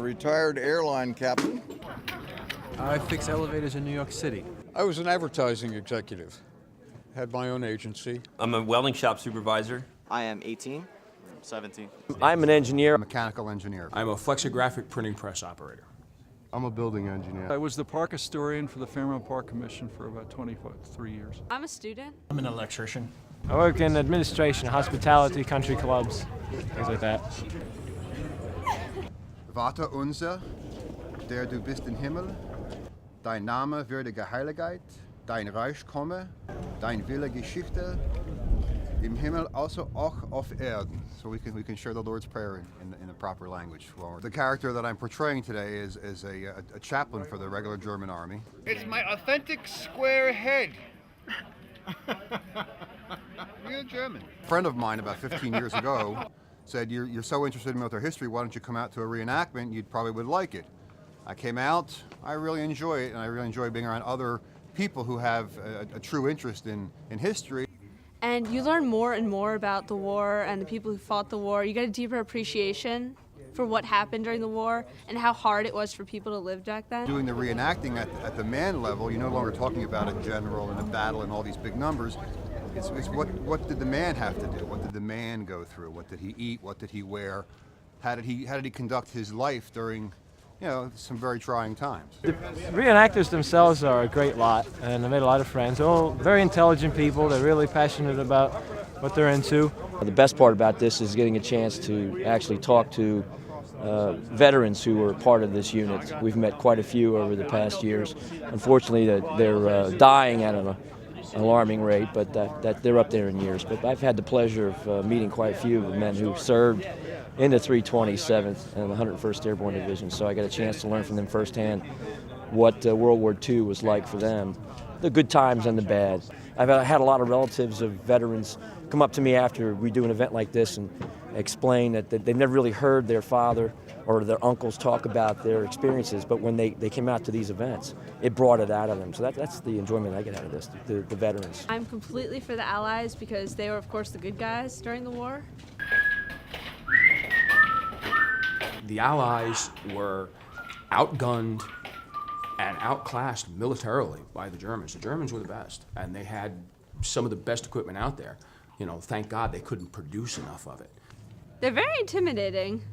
retired airline captain. I fix elevators in New York City. I was an advertising executive, had my own agency. I'm a welding shop supervisor. I am 18. 17. I'm an engineer. Mechanical engineer. I'm a flexographic printing press operator. I'm a building engineer. I was the park historian for the Fairmount Park Commission for about 23 years. I'm a student. I'm an electrician. I work in administration, hospitality, country clubs, things like that. Vater unser, der du bist im Himmel, dein Name werde geheiligt, dein Reich komme, dein Wille geschichte, im Himmel also auch auf Erden. So we can share the Lord's Prayer in the proper language. Well, the character that I'm portraying today is a chaplain for the regular German army. It's my authentic square head. Real German. A friend of mine about 15 years ago said, you're so interested in military history, why don't you come out to a reenactment? You probably would like it. I came out, I really enjoy it, and I really enjoy being around other people who have a true interest in history. And you learn more and more about the war and the people who fought the war. You get a deeper appreciation for what happened during the war and how hard it was for people to live back then. Doing the reenacting at the man level, you're no longer talking about a general and a battle and all these big numbers. It's what did the man have to do? What did the man go through? What did he eat? What did he wear? How did he conduct his life during, some very trying times? The reenactors themselves are a great lot, and I made a lot of friends. They're all very intelligent people. They're really passionate about what they're into. The best part about this is getting a chance to actually talk to veterans who were part of this unit. We've met quite a few over the past years. Unfortunately, they're dying at an alarming rate, but that they're up there in years. But I've had the pleasure of meeting quite a few of the men who served in the 327th and the 101st Airborne Division, so I got a chance to learn from them firsthand what World War II was like for them, the good times and the bad. I've had a lot of relatives of veterans come up to me after we do an event like this and explain that they've never really heard their father or their uncles talk about their experiences, but when they came out to these events, it brought it out of them. So that's the enjoyment I get out of this, the veterans. I'm completely for the Allies because they were, of course, the good guys during the war. The Allies were outgunned and outclassed militarily by the Germans. The Germans were the best, and they had some of the best equipment out there. Thank God they couldn't produce enough of it. They're very intimidating,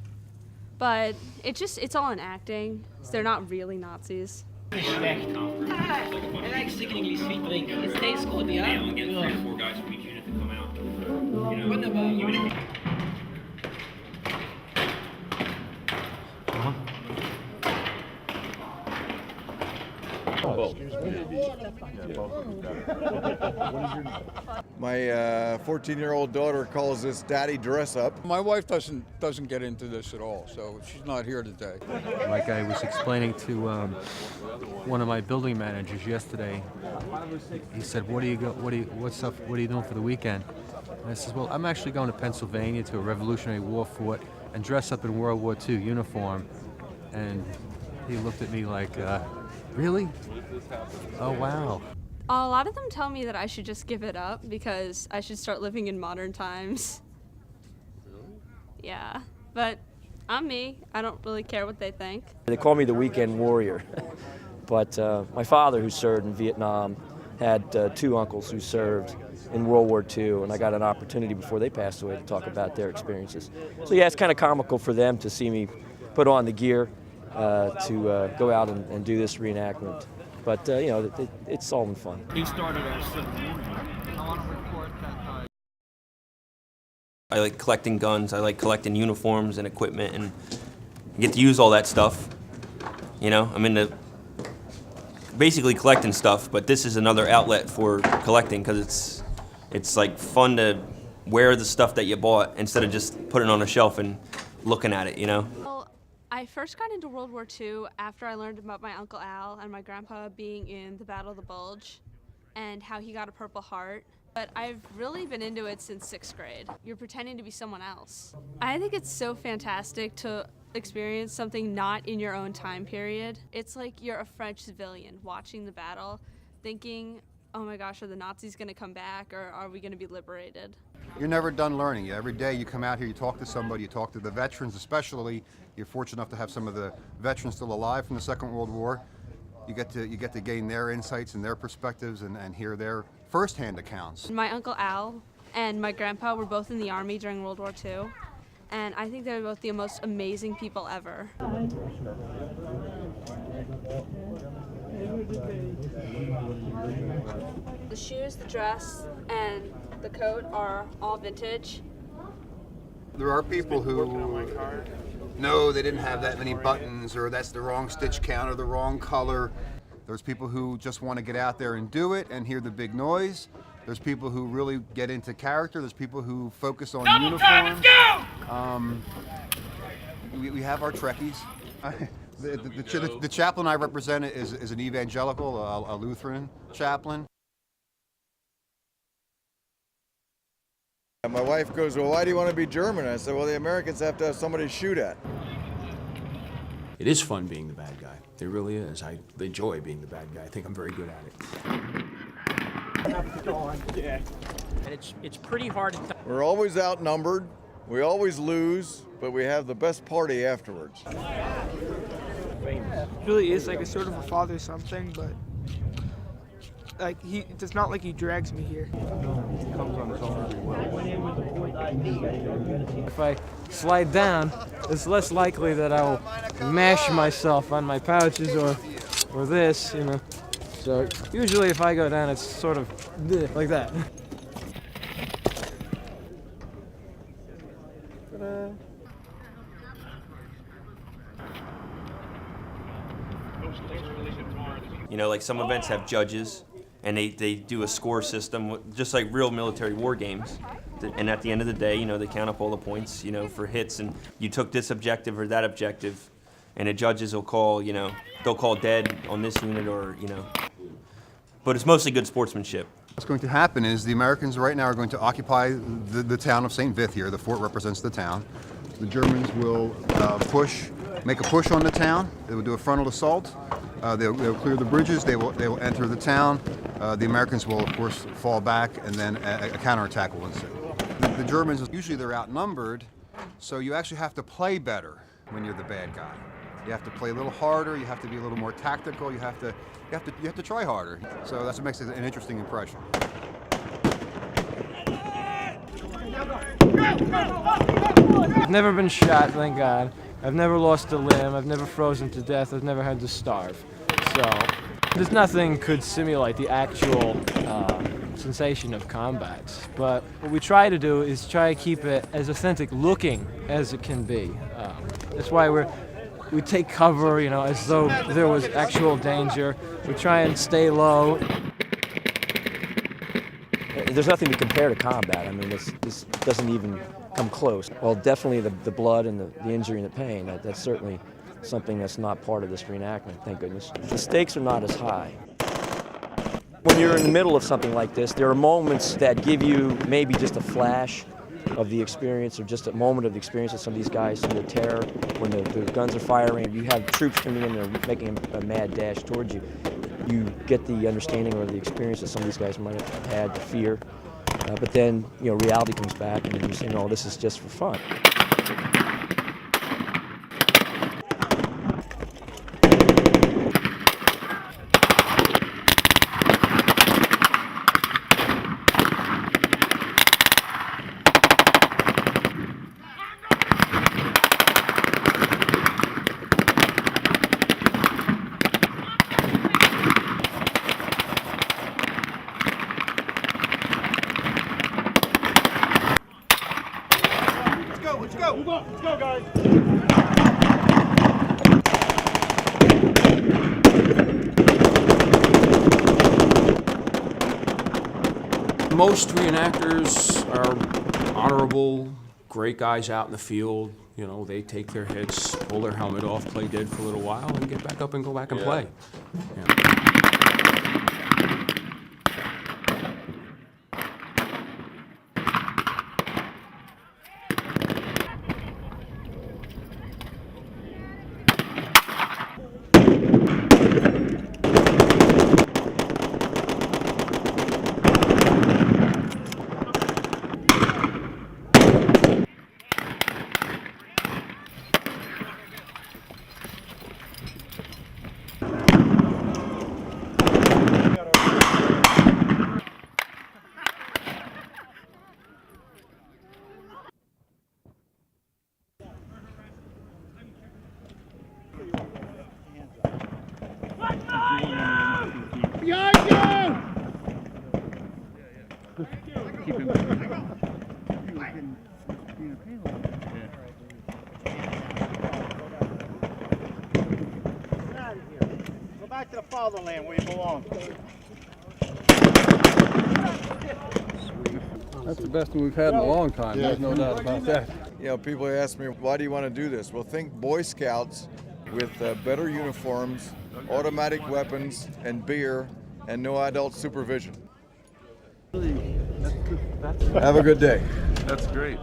but it's all in acting, so they're not really Nazis. Respect. I like sickeningly sweet drink. It tastes good, yeah? Yeah, we'll get 3 or 4 guys from each unit to come out. Wunderbar. My 14-year-old daughter calls this daddy dress up. My wife doesn't get into this at all, so she's not here today. Like I was explaining to one of my building managers yesterday, he said, "What are you doing for the weekend?" And I said, "Well, I'm actually going to Pennsylvania to a Revolutionary War fort and dress up in World War II uniform." And he looked at me like, "Really? Oh, wow." A lot of them tell me that I should just give it up because I should start living in modern times. Yeah, but I'm me. I don't really care what they think. They call me the weekend warrior, but my father, who served in Vietnam, had 2 uncles who served in World War II, and I got an opportunity before they passed away to talk about their experiences. So yeah, it's kind of comical for them to see me put on the gear to go out and do this reenactment. But, it's all in fun. He started at 7. I like collecting guns, I like collecting uniforms and equipment, and get to use all that stuff. I'm into basically collecting stuff, but this is another outlet for collecting because it's like fun to wear the stuff that you bought instead of just putting it on a shelf and looking at it, Well, I first got into World War II after I learned about my Uncle Al and my grandpa being in the Battle of the Bulge and how he got a Purple Heart. But I've really been into it since 6th grade. You're pretending to be someone else. I think it's so fantastic to experience something not in your own time period. It's like you're a French civilian watching the battle, thinking oh my gosh, are the Nazis going to come back, or are we going to be liberated? You're never done learning. Every day you come out here, you talk to somebody, you talk to the veterans, especially. You're fortunate enough to have some of the veterans still alive from the Second World War. You get to gain their insights and their perspectives and hear their firsthand accounts. My Uncle Al and my grandpa were both in the Army during World War II, and I think they were both the most amazing people ever. The shoes, the dress, and the coat are all vintage. There are people who no, they didn't have that many buttons, or that's the wrong stitch count or the wrong color. There's people who just want to get out there and do it and hear the big noise. There's people who really get into character. There's people who focus on uniforms. We have our Trekkies. The chaplain I represent is an evangelical, a Lutheran chaplain. And my wife goes, well, why do you want to be German? I said, well, the Americans have to have somebody to shoot at. It is fun being the bad guy. It really is. I enjoy being the bad guy. I think I'm very good at it. And it's pretty hard. We're always outnumbered. We always lose, but we have the best party afterwards. It really is like a sort of a father something, but like it's not like he drags me here. If I slide down, it's less likely that I'll mash myself on my pouches or this, you know. So usually if I go down, it's sort of like that. You know, like some events have judges, and they do a score system, just like real military war games. And at the end of the day, you know, they count up all the points, you know, for hits, and you took this objective or that objective, and the judges will call, you know, they'll call dead on this unit, or, you know. But it's mostly good sportsmanship. What's going to happen is the Americans right now are going to occupy the town of St. Vith here. The fort represents the town. The Germans will make a push on the town. They will do a frontal assault. They'll clear the bridges. They will enter the town. The Americans will, of course, fall back, and then a counterattack will ensue. The Germans, usually they're outnumbered, so you actually have to play better when you're the bad guy. You have to play a little harder. You have to be a little more tactical. You have to try harder. So that's what makes it an interesting impression. I've never been shot, thank God. I've never lost a limb. I've never frozen to death. I've never had to starve. So there's nothing could simulate the actual sensation of combat. But what we try to do is try to keep it as authentic looking as it can be. That's why we take cover, you know, as though there was actual danger. We try and stay low. There's nothing to compare to combat. I mean, this doesn't even come close. Well, definitely the blood and the injury and the pain, that's certainly something that's not part of this reenactment, thank goodness. The stakes are not as high. When you're in the middle of something like this, there are moments that give you maybe just a flash of the experience, or just a moment of the experience of some of these guys, some of the terror, when the guns are firing, you have troops coming in and making a mad dash towards you. You get the understanding or the experience that some of these guys might have had, the fear. But then, you know, reality comes back, and you say, no, this is just for fun. Let's go, guys. Most reenactors are honorable, great guys out in the field. You know, they take their hits, pull their helmet off, play dead for a little while, and get back up and go back and play. Yeah. Go back to the fatherland where you belong. That's the best one we've had in a long time. There's no doubt about that. You know, people ask me, why do you want to do this? Well, think Boy Scouts with better uniforms, automatic weapons, and beer, and no adult supervision. Have a good day. That's great.